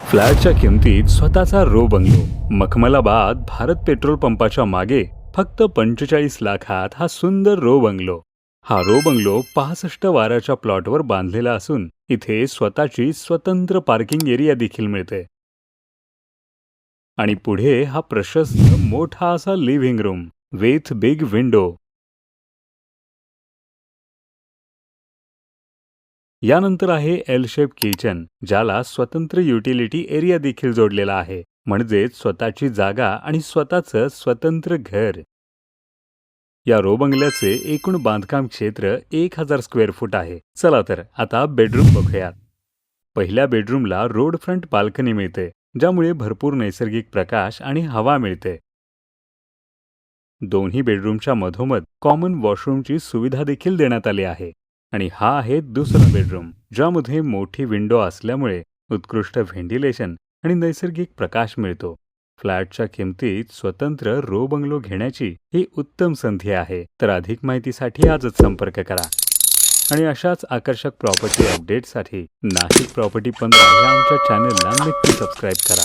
फ्लॅटच्या किमतीत स्वतःचा row bungalow. Makhmalabad Bharat petrol पंपाच्या मागे फक्त 45 लाखात हा सुंदर रो बंगलो. हा रो बंगलो 65 वाराच्या प्लॉटवर बांधलेला असून इथे स्वतःची स्वतंत्र पार्किंग एरिया देखील मिळते. आणि पुढे हा प्रशस्त मोठा असा living room with big window. यानंतर आहे एल शेप किचन, ज्याला स्वतंत्र युटिलिटी एरिया देखील जोडलेला आहे, म्हणजेच स्वतःची जागा आणि स्वतःचं स्वतंत्र घर. या रो बंगल्याचे एकूण बांधकाम क्षेत्र 1000 स्क्वेअर फूट आहे. चला तर आता बेडरूम बघूयात. पहिल्या बेडरूमला रोड फ्रंट बाल्कनी मिळते, ज्यामुळे भरपूर नैसर्गिक प्रकाश आणि हवा मिळते. दोन्ही बेडरूमच्या मधोमध कॉमन वॉशरूमची सुविधा देखील देण्यात आली आहे. आणि हा आहे दुसरा बेडरूम, ज्यामध्ये मोठी विंडो असल्यामुळे उत्कृष्ट व्हेंटिलेशन आणि नैसर्गिक प्रकाश मिळतो. फ्लॅटच्या किमतीत स्वतंत्र रो बंगलो घेण्याची ही उत्तम संधी आहे. तर अधिक माहितीसाठी आजच संपर्क करा. आणि अशाच आकर्षक प्रॉपर्टी अपडेटसाठी नाशिक प्रॉपर्टी 15 या आमच्या चॅनलला नक्की सबस्क्राईब करा.